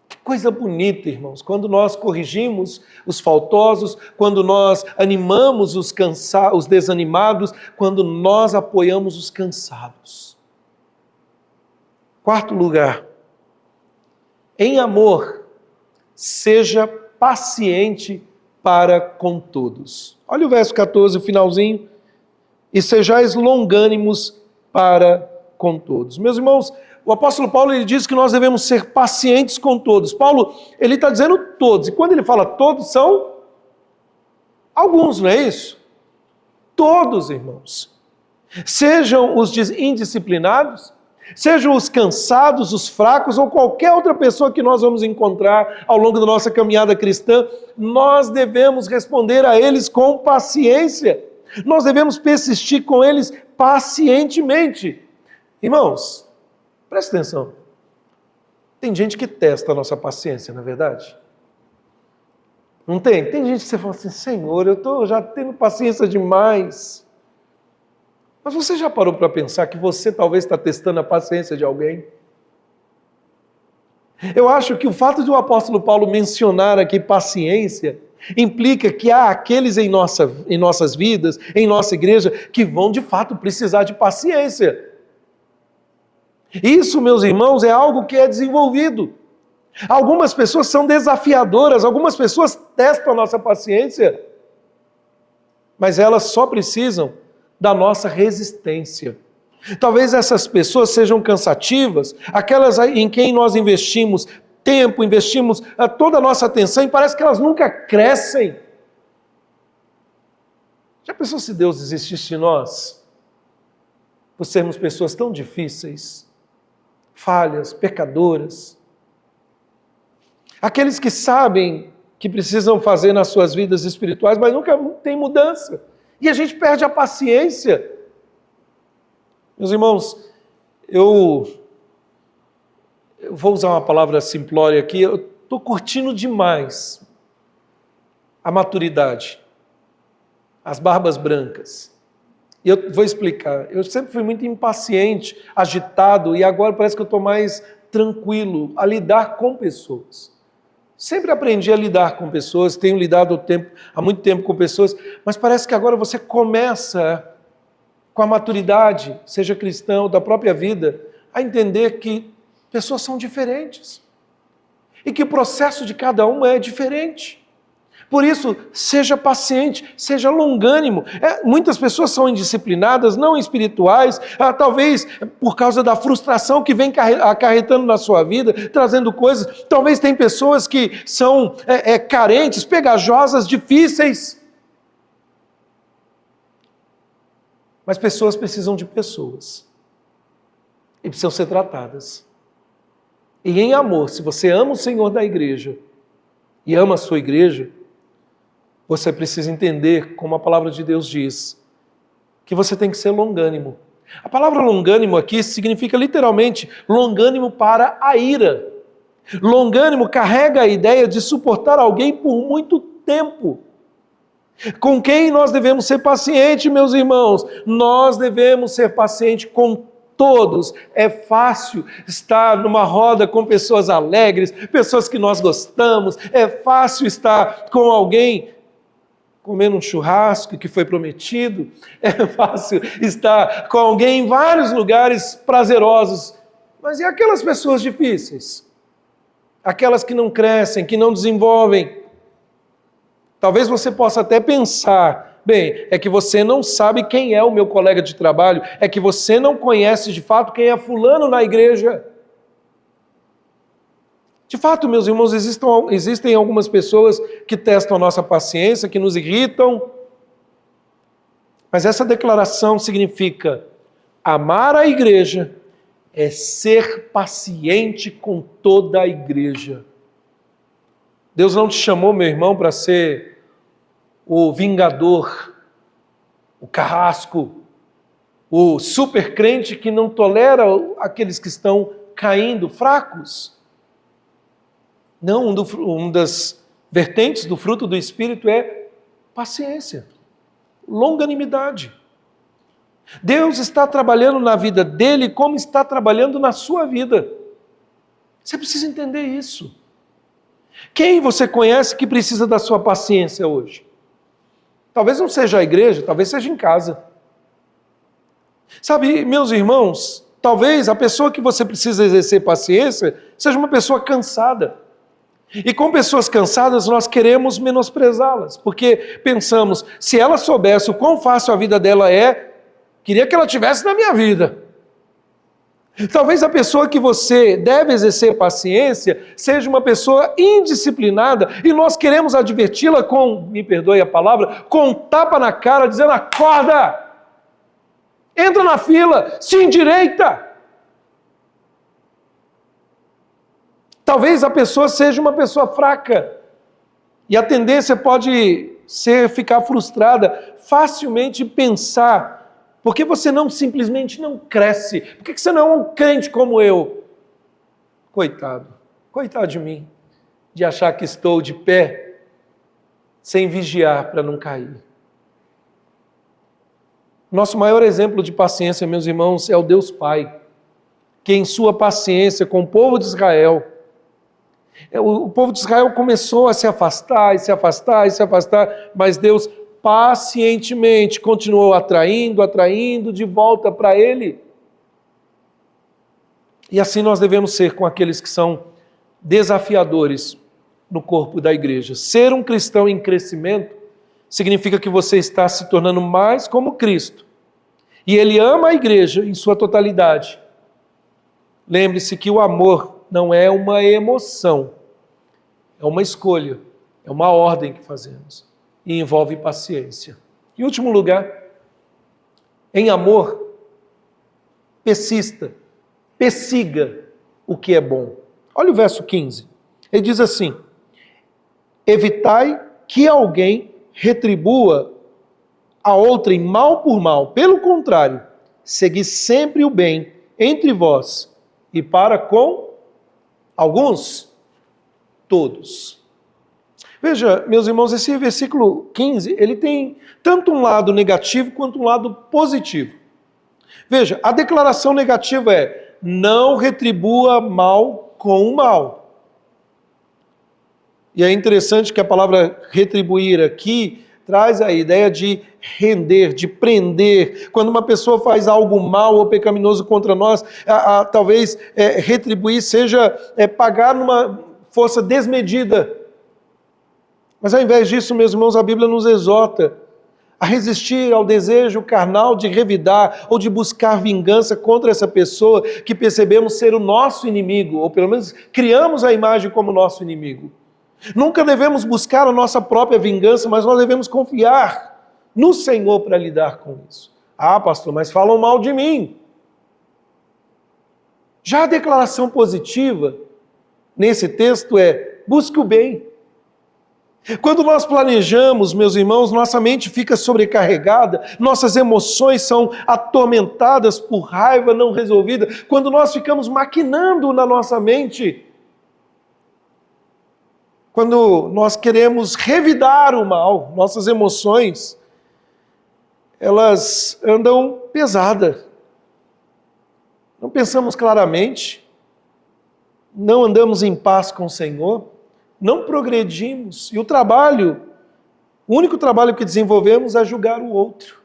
Que coisa bonita, irmãos, quando nós corrigimos os faltosos, quando nós animamos os desanimados, quando nós apoiamos os cansados. Quarto lugar, em amor, seja paciente para com todos. Olha o verso 14, o finalzinho. E sejais longânimos para com todos. Meus irmãos, o apóstolo Paulo ele diz que nós devemos ser pacientes com todos. Paulo, ele está dizendo todos. E quando ele fala todos, são alguns, não é isso? Todos, irmãos. Sejam os indisciplinados, sejam os cansados, os fracos ou qualquer outra pessoa que nós vamos encontrar ao longo da nossa caminhada cristã, nós devemos responder a eles com paciência. Nós devemos persistir com eles pacientemente. Irmãos, preste atenção. Tem gente que testa a nossa paciência, não é verdade? Não tem? Tem gente que você fala assim, Senhor, eu estou já tendo paciência demais. Mas você já parou para pensar que você talvez está testando a paciência de alguém? Eu acho que o fato de o apóstolo Paulo mencionar aqui paciência implica que há aqueles em nossas vidas, em nossa igreja, que vão de fato precisar de paciência. Isso, meus irmãos, é algo que é desenvolvido. Algumas pessoas são desafiadoras, algumas pessoas testam a nossa paciência, mas elas só precisam da nossa resistência. Talvez essas pessoas sejam cansativas, aquelas em quem nós investimos tempo, investimos toda a nossa atenção e parece que elas nunca crescem. Já pensou se Deus desistisse de nós? Por sermos pessoas tão difíceis, falhas, pecadoras. Aqueles que sabem que precisam fazer nas suas vidas espirituais, mas nunca tem mudança. E a gente perde a paciência. Meus irmãos, eu vou usar uma palavra simplória aqui, eu estou curtindo demais a maturidade, as barbas brancas. E eu vou explicar. Eu sempre fui muito impaciente, agitado, e agora parece que eu estou mais tranquilo a lidar com pessoas. Sempre aprendi a lidar com pessoas, tenho lidado há muito tempo com pessoas, mas parece que agora você começa, com a maturidade, seja cristão, da própria vida, a entender que pessoas são diferentes e que o processo de cada uma é diferente. Por isso, seja paciente, seja longânimo. Muitas pessoas são indisciplinadas, não espirituais, talvez por causa da frustração que vem acarretando na sua vida, trazendo coisas. Talvez tem pessoas que são carentes, pegajosas, difíceis. Mas pessoas precisam de pessoas. E precisam ser tratadas. E em amor, se você ama o Senhor da igreja e ama a sua igreja, você precisa entender, como a palavra de Deus diz, que você tem que ser longânimo. A palavra longânimo aqui significa literalmente longânimo para a ira. Longânimo carrega a ideia de suportar alguém por muito tempo. Com quem nós devemos ser pacientes, meus irmãos? Nós devemos ser pacientes com todos. É fácil estar numa roda com pessoas alegres, pessoas que nós gostamos. É fácil estar com alguém comendo um churrasco que foi prometido. É fácil estar com alguém em vários lugares prazerosos. Mas e aquelas pessoas difíceis? Aquelas que não crescem, que não desenvolvem? Talvez você possa até pensar, bem, é que você não sabe quem é o meu colega de trabalho, é que você não conhece de fato quem é fulano na igreja. De fato, meus irmãos, existem algumas pessoas que testam a nossa paciência, que nos irritam, mas essa declaração significa amar a igreja é ser paciente com toda a igreja. Deus não te chamou, meu irmão, para ser o vingador, o carrasco, o super crente que não tolera aqueles que estão caindo, fracos. Não, uma das vertentes do fruto do Espírito é paciência, longanimidade. Deus está trabalhando na vida dele como está trabalhando na sua vida. Você precisa entender isso. Quem você conhece que precisa da sua paciência hoje? Talvez não seja a igreja, talvez seja em casa. Sabe, meus irmãos, talvez a pessoa que você precisa exercer paciência seja uma pessoa cansada. E com pessoas cansadas nós queremos menosprezá-las, porque pensamos, se ela soubesse o quão fácil a vida dela é, queria que ela tivesse na minha vida. Talvez a pessoa que você deve exercer paciência seja uma pessoa indisciplinada e nós queremos adverti-la com, me perdoe a palavra, com um tapa na cara, dizendo: acorda, entra na fila, se endireita. Talvez a pessoa seja uma pessoa fraca e a tendência pode ser ficar frustrada, facilmente pensar: por que você não simplesmente não cresce? Por que você não é um crente como eu? Coitado de mim, de achar que estou de pé, sem vigiar para não cair. Nosso maior exemplo de paciência, meus irmãos, é o Deus Pai, que em sua paciência com o povo de Israel, o povo de Israel começou a se afastar, mas Deus pacientemente continuou atraindo de volta para Ele. E assim nós devemos ser com aqueles que são desafiadores no corpo da igreja. Ser um cristão em crescimento significa que você está se tornando mais como Cristo. E Ele ama a igreja em sua totalidade. Lembre-se que o amor não é uma emoção, é uma escolha, é uma ordem que fazemos. E envolve paciência. Em último lugar, em amor, persista, persiga o que é bom. Olha o verso 15. Ele diz assim: evitai que alguém retribua a outrem mal por mal. Pelo contrário, segui sempre o bem entre vós e para com alguns, todos. Veja, meus irmãos, esse versículo 15, ele tem tanto um lado negativo quanto um lado positivo. Veja, a declaração negativa é: não retribua mal com o mal. E é interessante que a palavra retribuir aqui traz a ideia de render, de prender. Quando uma pessoa faz algo mal ou pecaminoso contra nós, talvez retribuir seja pagar numa força desmedida. Mas ao invés disso, meus irmãos, a Bíblia nos exorta a resistir ao desejo carnal de revidar ou de buscar vingança contra essa pessoa que percebemos ser o nosso inimigo, ou pelo menos criamos a imagem como nosso inimigo. Nunca devemos buscar a nossa própria vingança, mas nós devemos confiar no Senhor para lidar com isso. Ah, pastor, mas falam mal de mim. Já a declaração positiva nesse texto é: busque o bem. Quando nós planejamos, meus irmãos, nossa mente fica sobrecarregada, nossas emoções são atormentadas por raiva não resolvida. Quando nós ficamos maquinando na nossa mente, quando nós queremos revidar o mal, nossas emoções, elas andam pesadas. Não pensamos claramente, não andamos em paz com o Senhor, não progredimos. E o único trabalho que desenvolvemos é julgar o outro.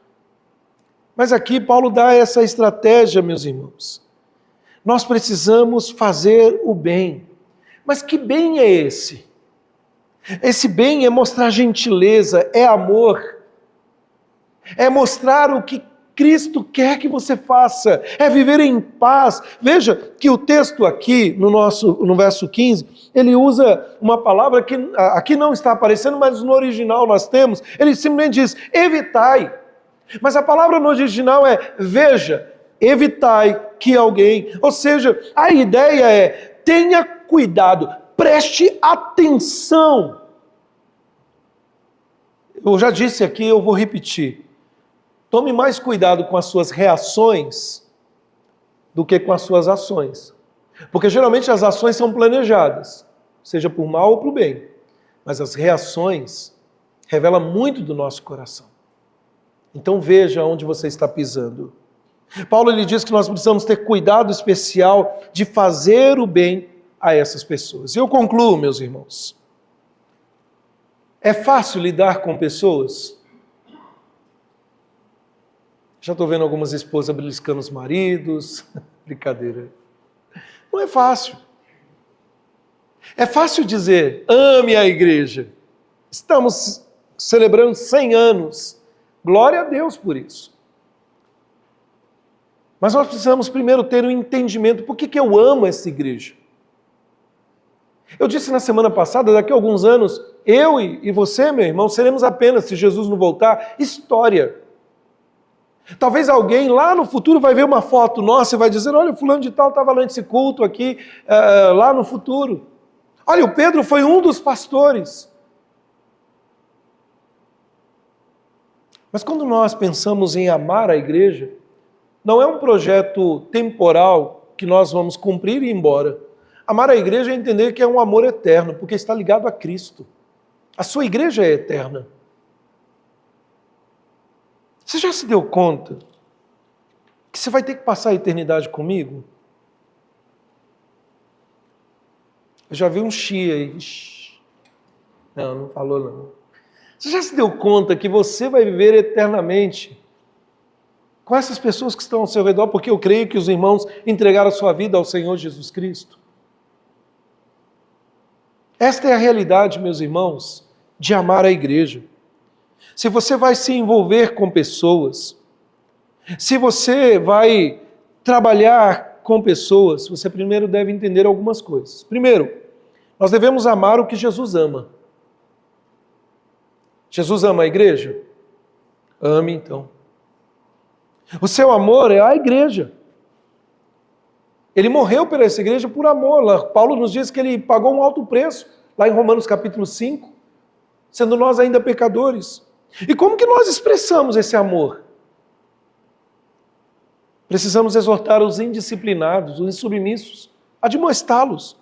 Mas aqui Paulo dá essa estratégia, meus irmãos. nós precisamos fazer o bem. Mas que bem é esse? Esse bem é mostrar gentileza, é amor, é mostrar o que Cristo quer que você faça, é viver em paz. Veja que o texto aqui, no verso 15, ele usa uma palavra que aqui não está aparecendo, mas no original nós temos. Ele simplesmente diz, evitai. Mas a palavra no original é, veja, evitai que alguém... Ou seja, a ideia é, tenha cuidado, preste atenção. Eu já disse aqui, eu vou repetir. Tome mais cuidado com as suas reações do que com as suas ações. Porque geralmente as ações são planejadas, seja por mal ou por bem. Mas as reações revelam muito do nosso coração. Então veja onde você está pisando. Paulo ele diz que nós precisamos ter cuidado especial de fazer o bem a essas pessoas. E eu concluo, meus irmãos. É fácil lidar com pessoas? Já estou vendo algumas esposas beliscando os maridos. Brincadeira. Não é fácil. É fácil dizer, ame a igreja. Estamos celebrando 100 anos. Glória a Deus por isso. Mas nós precisamos primeiro ter um entendimento. Por que eu amo essa igreja? Eu disse na semana passada, daqui a alguns anos, eu e você, meu irmão, seremos apenas, se Jesus não voltar, história. Talvez alguém lá no futuro vai ver uma foto nossa e vai dizer, olha, fulano de tal estava lá nesse culto aqui, lá no futuro. Olha, o Pedro foi um dos pastores. Mas quando nós pensamos em amar a igreja, não é um projeto temporal que nós vamos cumprir e ir embora. Amar a igreja é entender que é um amor eterno, porque está ligado a Cristo. A sua igreja é eterna. Você já se deu conta que você vai ter que passar a eternidade comigo? Eu já vi um chia aí. Não falou não. Você já se deu conta que você vai viver eternamente com essas pessoas que estão ao seu redor, porque eu creio que os irmãos entregaram a sua vida ao Senhor Jesus Cristo? Esta é a realidade, meus irmãos, de amar a igreja. Se você vai se envolver com pessoas, se você vai trabalhar com pessoas, você primeiro deve entender algumas coisas. Primeiro, nós devemos amar o que Jesus ama. Jesus ama a igreja? Ame então. O seu amor é a igreja. Ele morreu por essa igreja por amor. Paulo nos diz que ele pagou um alto preço, lá em Romanos capítulo 5, sendo nós ainda pecadores. E como que nós expressamos esse amor? Precisamos exortar os indisciplinados, os insubmissos, admoestá-los.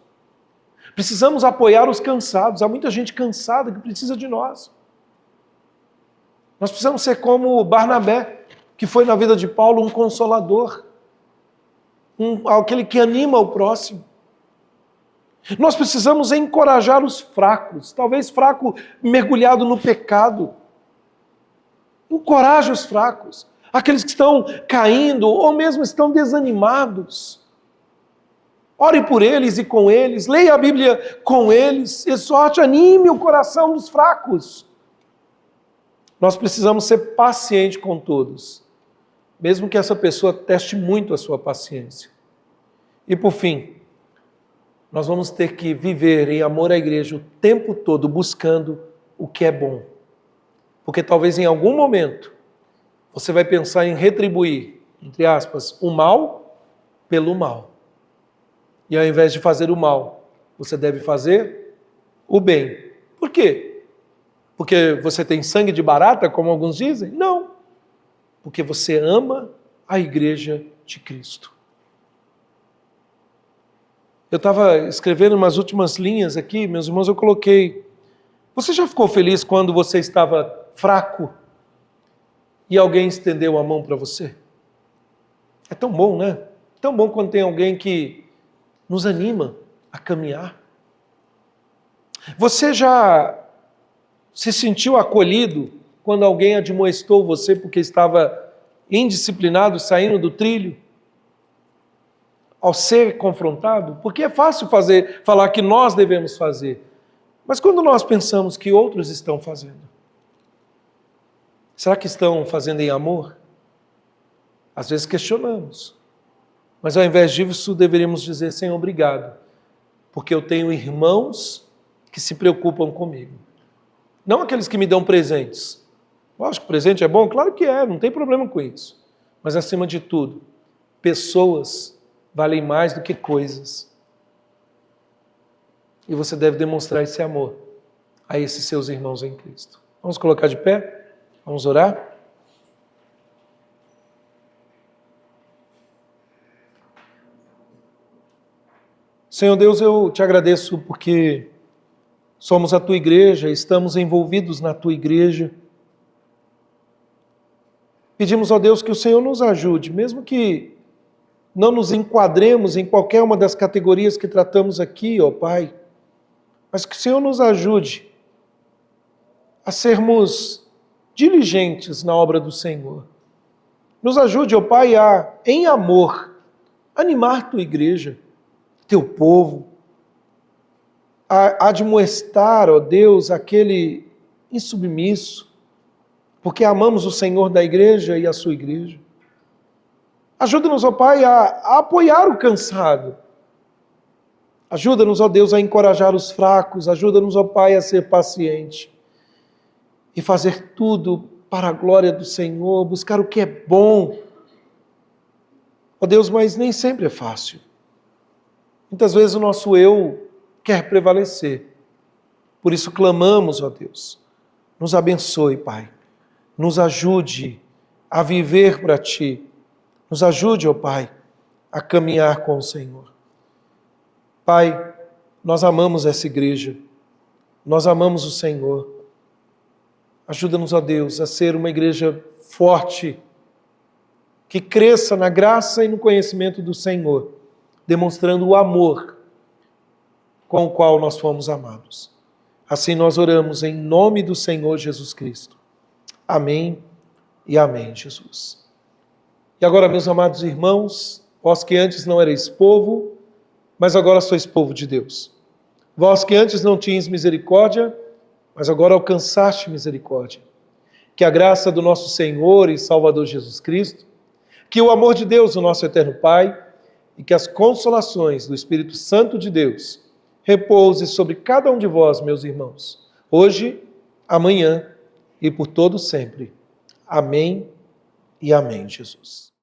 Precisamos apoiar os cansados. Há muita gente cansada que precisa de nós. Nós precisamos ser como Barnabé, que foi na vida de Paulo um consolador, aquele que anima o próximo. Nós precisamos encorajar os fracos, talvez fraco mergulhado no pecado. Encoraje os fracos, aqueles que estão caindo ou mesmo estão desanimados. Ore por eles e com eles, leia a Bíblia com eles, exorte, anime o coração dos fracos. Nós precisamos ser pacientes com todos, mesmo que essa pessoa teste muito a sua paciência. E por fim, nós vamos ter que viver em amor à igreja o tempo todo, buscando o que é bom. Porque talvez em algum momento você vai pensar em retribuir, entre aspas, o mal pelo mal. E ao invés de fazer o mal, você deve fazer o bem. Por quê? Porque você tem sangue de barata, como alguns dizem? Não. Porque você ama a igreja de Cristo. Eu estava escrevendo umas últimas linhas aqui, meus irmãos, eu coloquei. Você já ficou feliz quando você estava fraco e alguém estendeu a mão para você? É tão bom, né? Tão bom quando tem alguém que nos anima a caminhar. Você já se sentiu acolhido quando alguém admoestou você porque estava indisciplinado, saindo do trilho? ao ser confrontado, porque é fácil falar que nós devemos fazer, mas quando nós pensamos que outros estão fazendo, será que estão fazendo em amor? Às vezes questionamos, mas ao invés disso deveríamos dizer: Senhor, obrigado, porque eu tenho irmãos que se preocupam comigo. Não aqueles que me dão presentes. Lógico, presente é bom? Claro que é, não tem problema com isso. Mas acima de tudo, pessoas valem mais do que coisas. E você deve demonstrar esse amor a esses seus irmãos em Cristo. Vamos colocar de pé? Vamos orar? Senhor Deus, eu te agradeço porque somos a tua igreja, estamos envolvidos na tua igreja. Pedimos, ó Deus, que o Senhor nos ajude, mesmo que não nos enquadremos em qualquer uma das categorias que tratamos aqui, ó Pai, mas que o Senhor nos ajude a sermos diligentes na obra do Senhor. Nos ajude, ó Pai, a, em amor, animar tua igreja, teu povo, a admoestar, ó Deus, aquele insubmisso, porque amamos o Senhor da igreja e a sua igreja. Ajuda-nos, ó Pai, a apoiar o cansado. Ajuda-nos, ó Deus, a encorajar os fracos. Ajuda-nos, ó Pai, a ser paciente e fazer tudo para a glória do Senhor, buscar o que é bom. Ó Deus, mas nem sempre é fácil. Muitas vezes o nosso eu quer prevalecer. Por isso clamamos, ó Deus, nos abençoe, Pai. Nos ajude a viver para Ti. Nos ajude, ó Pai, a caminhar com o Senhor. Pai, nós amamos essa igreja. Nós amamos o Senhor. Ajuda-nos, ó Deus, a ser uma igreja forte, que cresça na graça e no conhecimento do Senhor, demonstrando o amor com o qual nós fomos amados. Assim nós oramos em nome do Senhor Jesus Cristo. Amém e amém, Jesus. E agora, meus amados irmãos, vós que antes não erais povo, mas agora sois povo de Deus. Vós que antes não tinhas misericórdia, mas agora alcançaste misericórdia. Que a graça do nosso Senhor e Salvador Jesus Cristo, que o amor de Deus, o nosso eterno Pai, e que as consolações do Espírito Santo de Deus repouse sobre cada um de vós, meus irmãos, hoje, amanhã e por todo sempre. Amém e amém, Jesus.